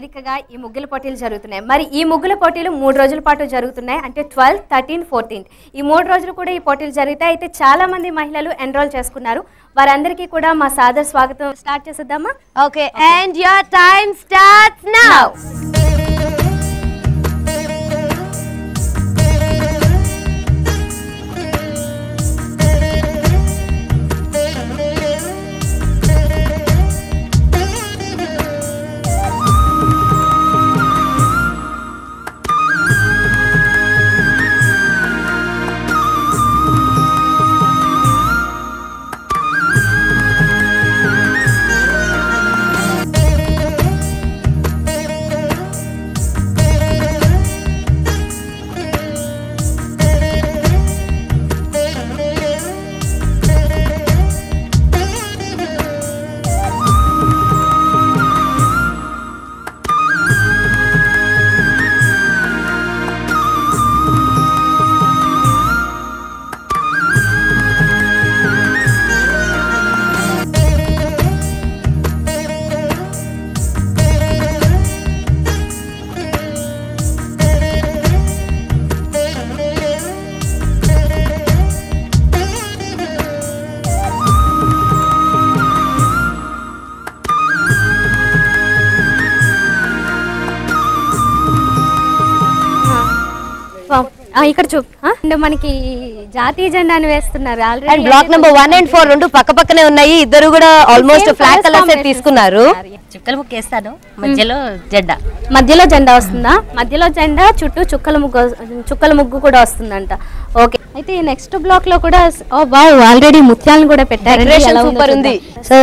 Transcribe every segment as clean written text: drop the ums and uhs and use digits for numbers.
వేదికగా ఈ ముగ్గుల పోటీలు జరుగుతున్నాయి. మరి ఈ ముగ్గుల పోటీలు 3 రోజుల పాటు జరుగుతున్నాయి. అంటే 12, 13, 14 ఈ 3 రోజులు కూడా ఈ పోటీలు జరుగుతాయి. అయితే చాలా మంది మహిళలు ఎన్రోల్ చేసుకున్నారు. వారందరికీ కూడా మా సాదర స్వాగతం. స్టార్ట్ చేసేద్దామా? Okay, and your time starts now. ఇక్కడ చూపు మనకి జాతీయ జెండాను వేస్తున్నారు. అండ్ బ్లాక్ నెంబర్ 1 and 4 రెండు పక్క పక్కనే ఉన్నాయి. ఇద్దరు కూడా ఆల్మోస్ట్ ఫ్లాగ్ కలర్స్ తీసుకున్నారు. చుక్కల ముగ్గు వేస్తాను, మధ్యలో జెండా. మధ్యలో జెండా వస్తుందా? మధ్యలో జెండా, చుట్టూ చుక్కల ముగ్గు కూడా వస్తుందంట. ఓకే, అయితే నెక్స్ట్ బ్లాక్ లో కూడా ఆల్రెడీ ముత్యాలను కూడా పెట్టారు. సూపర్ ఉంది. సో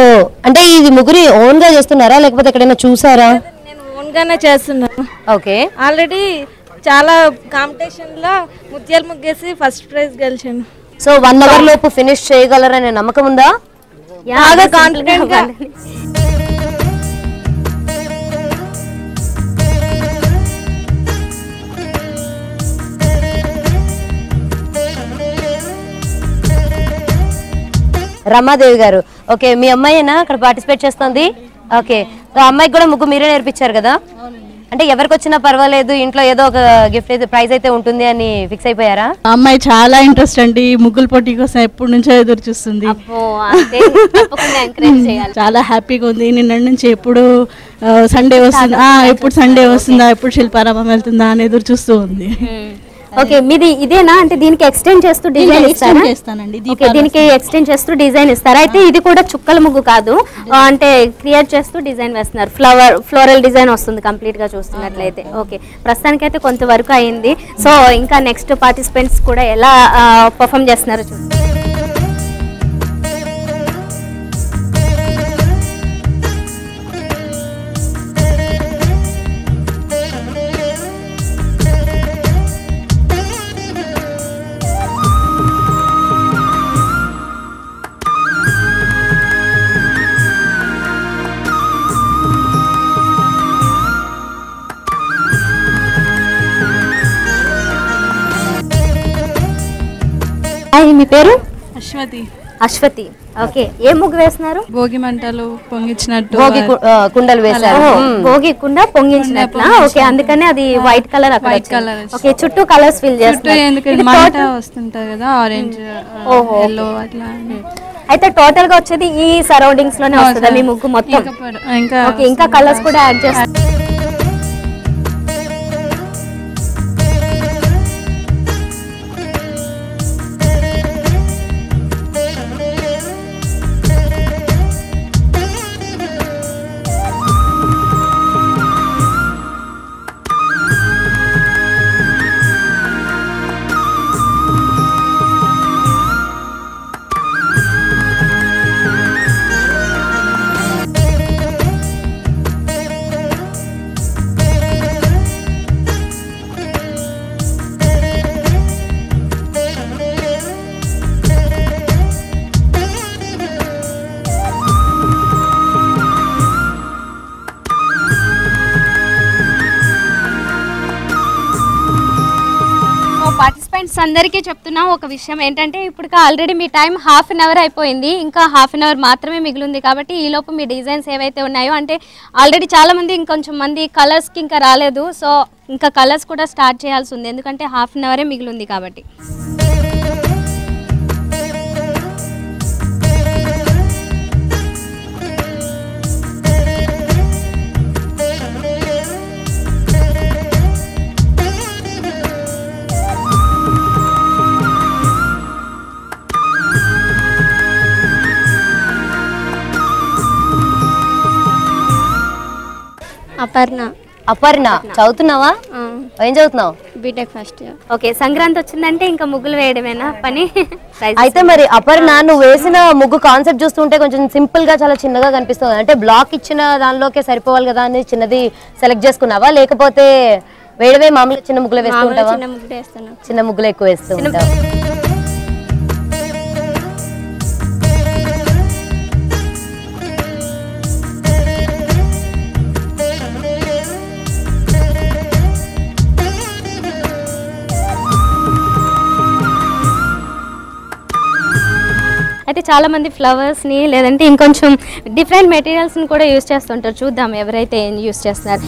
అంటే ఇది ముగ్గురి ఓన్ గా చేస్తున్నారా లేకపోతే ఎక్కడైనా చూసారా? నేను ఓన్ గానే చేస్తున్నాను. ఓకే, ఆల్రెడీ చాలా కాంపిటీషన్ లో ముత్యాల ముగ్గేసి ఫస్ట్ ప్రైజ్ గెలిచాను. సో 1 hour లోపు ఫినిష్ చేయగలరనే నమ్మకం ఉందా? బాగా కాన్ఫిడెంట్ గా. రమాదేవి గారు, ఓకే, మీ అమ్మాయినా అక్కడ పార్టిసిపేట్ చేస్తుంది. ఓకే, అమ్మాయికి కూడా ముగ్గు మీరే నేర్పించారు కదా? అంటే ఎవరికి వచ్చినా పర్వాలేదు, ఇంట్లో ఏదో ఒక గిఫ్ట్ అయితే ప్రైజ్ అయితే ఉంటుంది అని ఫిక్స్ అయిపోయారా? అమ్మాయి చాలా ఇంట్రెస్ట్ అండి ముగ్గుల పోటీ కోసం, ఎప్పటి నుంచో ఎదురు చూస్తుంది. చాలా హ్యాపీగా ఉంది. నిన్న నుంచి ఎప్పుడు సండే వస్తుందా, ఎప్పుడు సండే వస్తుందా, ఎప్పుడు శిల్పారామం వెళ్తుందా అని ఎదురు చూస్తూ ఉంది. ఓకే, మీది ఇదేనా? అంటే దీనికి ఎక్స్టెండ్ చేస్తూ డిజైన్ ఇస్తారా? చేస్తానండి. దీనికి ఎక్స్టెండ్ చేస్తూ డిజైన్ ఇస్తారా? అయితే ఇది కూడా చుక్కల ముగ్గు కాదు, అంటే క్రియేట్ చేస్తూ డిజైన్ వేస్తున్నారు. ఫ్లోరల్ డిజైన్ వస్తుంది కంప్లీట్ గా చూస్తున్నట్లయితే. ఓకే, ప్రస్తుతానికి అయితే కొంతవరకు అయింది. సో ఇంకా నెక్స్ట్ పార్టిసిపెంట్స్ కూడా ఎలా పర్ఫామ్ చేస్తున్నారు చూడండి. మీ పేరు? అశ్వతి. అశ్వతి, ఓకే. ఏ ముగ్గు వేస్తున్నారు? భోగి మంటలు పొంగించినట్టు, భోగి కుండలు వేశారు. భోగి కుండ పొంగించినట్లా? ఓకే, అందుకనే అది వైట్ కలర్ అక్కడ. ఓకే, చుట్టూ కలర్స్ ఫిల్ చేస్తారు. వస్తుంటది కదా, ఆరెంజ్, ఎల్లో అట్లా. అయితే టోటల్ గా వచ్చేది ఈ సరౌండింగ్స్ లోనే వస్తుంది మీ ముగ్గు మొత్తం. ఇంకా కలర్స్ కూడా యాడ్ చేస్తారు. పార్టిసిపెంట్స్ అందరికీ చెప్తున్నా ఒక విషయం ఏంటంటే ఇప్పుడు ఆల్రెడీ మీ టైం హాఫ్ అన్ అవర్ అయిపోయింది, ఇంకా హాఫ్ అన్ అవర్ మాత్రమే మిగిలింది. కాబట్టి ఈలోపు మీ డిజైన్స్ ఏవైతే ఉన్నాయో, అంటే ఆల్రెడీ చాలామంది ఇంకొంచెం మంది కలర్స్కి ఇంకా రాలేదు, సో ఇంకా కలర్స్ కూడా స్టార్ట్ చేయాల్సి ఉంది, ఎందుకంటే హాఫ్ అన్ అవరే మిగిలింది కాబట్టి. అపర్ణ చదువుతున్నావా? ఏం చదువుతున్నావు? BTech first year. Okay, Sankranti వచ్చిందంటే ఇంకా ముగ్గులు వేయడమేనా పని? అయితే మరి అపర్ణ, నువ్వు వేసిన ముగ్గు కాన్సెప్ట్ చూస్తుంటే కొంచెం సింపుల్ గా చాలా చిన్నగా కనిపిస్తుంది. అంటే బ్లాక్ ఇచ్చిన దానిలోకే సరిపోవాలి కదా అని చిన్నది సెలెక్ట్ చేసుకున్నావా, లేకపోతే వేయడమే మామూలుగా చిన్న ముగ్గులు వేస్తుంటావా? చిన్న ముగ్గులు ఎక్కువ వేస్తూ ఉంటావా? అయితే చాలా మంది ఫ్లవర్స్ని లేదంటే ఇంకొంచెం డిఫరెంట్ మెటీరియల్స్ని కూడా యూజ్ చేస్తుంటారు. చూద్దాం ఎవరైతే ఏం యూజ్ చేస్తున్నారు.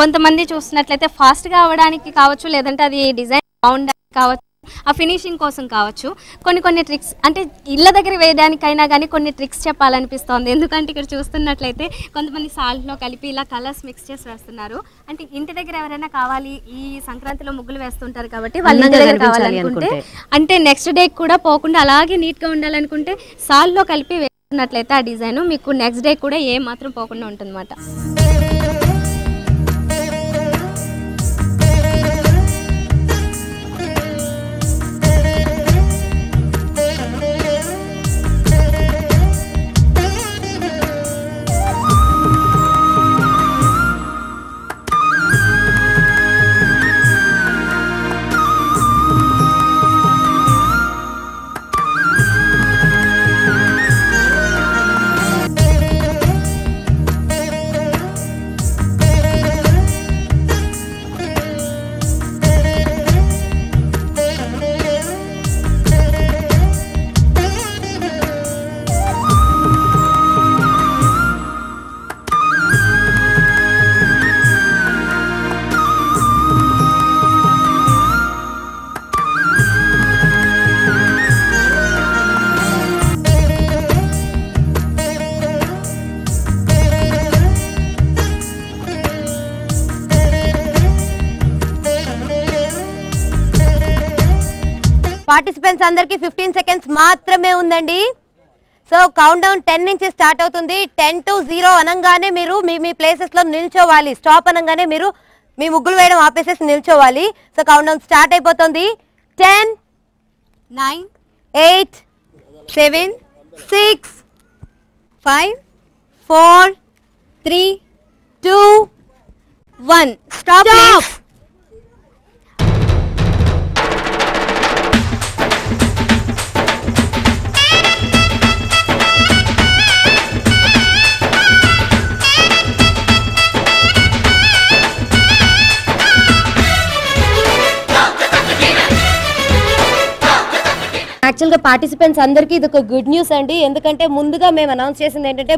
కొంతమంది చూస్తున్నట్లయితే ఫాస్ట్గా అవ్వడానికి కావచ్చు, లేదంటే అది డిజైన్ బాగుండడానికి కావచ్చు, ఆ ఫినిషింగ్ కోసం కావచ్చు, కొన్ని ట్రిక్స్ అంటే ఇళ్ళ దగ్గర వేయడానికైనా కానీ కొన్ని ట్రిక్స్ చెప్పాలనిపిస్తోంది. ఎందుకంటే ఇక్కడ చూస్తున్నట్లయితే కొంతమంది సాల్ట్లో కలిపి ఇలా కలర్స్ మిక్స్ చేసి వేస్తున్నారు. అంటే ఇంటి దగ్గర ఎవరైనా కావాలి, ఈ సంక్రాంతిలో ముగ్గులు వేస్తుంటారు కాబట్టి వాళ్ళ ఇంటి దగ్గర కావాలనుకుంటే, అంటే నెక్స్ట్ డే కూడా పోకుండా అలాగే నీట్గా ఉండాలనుకుంటే సాల్లో కలిపి వేస్తున్నట్లయితే ఆ డిజైన్ మీకు నెక్స్ట్ డే కూడా ఏ మాత్రం పోకుండా ఉంటుందన్నమాట. పార్టిసిపెంట్స్ అందరికి 15 సెకండ్స్ మాత్రమే ఉందండి. సో కౌంట్ డౌన్ 10 నుంచి స్టార్ట్ అవుతుంది. 10 to 0 అనగానే మీరు మీ ప్లేసెస్ లో నిల్చోవాలి. స్టాప్ అనగానే మీరు మీ ముగ్గులు వేయడం ఆపేసేసి నిల్చోవాలి. సో కౌంట్ డౌన్ స్టార్ట్ అయిపోతుంది. 10 9 8 7 6 5 4 3 2 1 స్టాప్. యాక్చువల్గా పార్టిసిపెంట్స్ అందరికీ ఇది ఒక గుడ్ న్యూస్ అండి. ఎందుకంటే ముందుగా మేము అనౌన్స్ చేసింది ఏంటంటే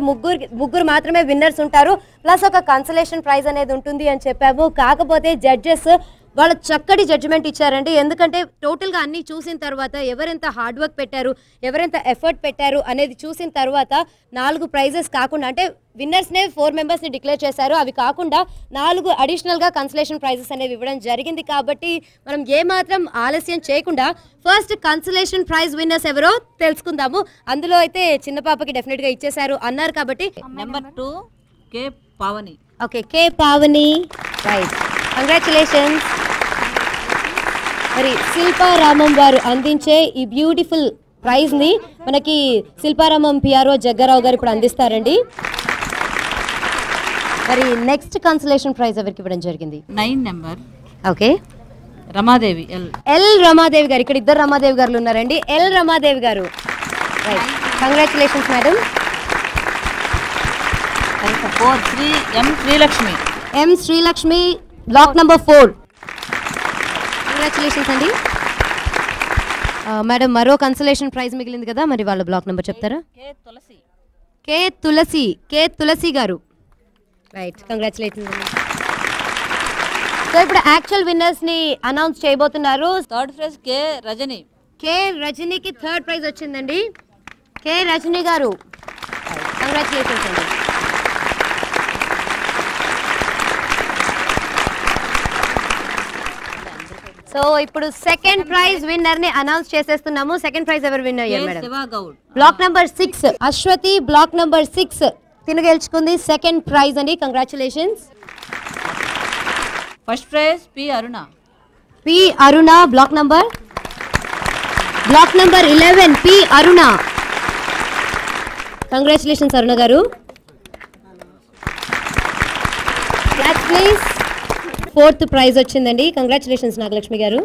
ముగ్గురు మాత్రమే విన్నర్స్ ఉంటారు, ప్లస్ ఒక కన్సలేషన్ ప్రైజ్ అనేది ఉంటుంది అని చెప్పాము. కాకపోతే జడ్జెస్ వాళ్ళు చక్కటి జడ్జిమెంట్ ఇచ్చారండి. ఎందుకంటే టోటల్గా అన్నీ చూసిన తర్వాత ఎవరెంత హార్డ్ వర్క్ పెట్టారు, ఎవరెంత ఎఫర్ట్ పెట్టారు అనేది చూసిన తర్వాత 4 ప్రైజెస్ కాకుండా, అంటే విన్నర్స్నే 4 మెంబర్స్ని డిక్లేర్ చేశారు, అవి కాకుండా 4 అడిషనల్గా కన్సలేషన్ ప్రైజెస్ అనేవి ఇవ్వడం జరిగింది. కాబట్టి మనం ఏమాత్రం ఆలస్యం చేయకుండా ఫస్ట్ కన్సలేషన్ ప్రైజ్ విన్నర్స్ ఎవరో తెలుసుకుందాము. అందులో అయితే చిన్న పాపకి డెఫినెట్గా ఇచ్చేశారు అన్నారు కాబట్టి నెంబర్ 2 కే పావని. ఓకే, కే పావని, రైట్, కంగ్రాచులేషన్స్. మరి శిల్పారామం వారు అందించే ఈ బ్యూటిఫుల్ ప్రైజ్ని మనకి శిల్పారామం పిఆర్ఓ జగ్గారావు గారు ఇప్పుడు అందిస్తారండి. మరి నెక్స్ట్ కన్సలేషన్ ప్రైజ్ ఎవరికి ఇవ్వడం జరిగింది? 9 number. Okay, Ramadevi. L Ramadevi garu. ఇక్కడ 2 రమాదేవి గారు ఉన్నారండి. L Ramadevi garu right, congratulations madam. 4 M Srilakshmi. M Srilakshmi, block number 4. Congratulations అండి. మేడం మరో కన్సలేషన్ ప్రైజ్ మిగిలింది కదా, మరి వాళ్ళ బ్లాక్ నెంబర్ చెప్తారా? K Tulasi garu. Right, congratulations అండి. సో ఇప్పుడు యాక్చువల్ విన్నర్స్ ని అనౌన్స్ చేయబోతున్నారు. Third prize K Rajani. K రజనీకి థర్డ్ ప్రైజ్ వచ్చిందండి. కే రజనీ గారు, కంగ్రాచులేషన్స్ అండి. సో ఇప్పుడు సెకండ్ ప్రైజ్ విన్నర్ ని అనౌన్స్ చేసేస్తున్నాము. సెకండ్ ప్రైజ్ ఎవరు విన్ అయ్యారు madam? Shivagoud. Block number 6 Ashwathi, block number 6 తిను గెలుచుకుంది సెకండ్ ప్రైజ్ అండి. Congratulations. First prize P Aruna. P Aruna, block number 11 P Aruna. Congratulations Aruna గారు. Class please. ఫోర్త్ ప్రైజ్ వచ్చిందండి. కంగ్రాచులేషన్స్ నాగలక్ష్మి గారు.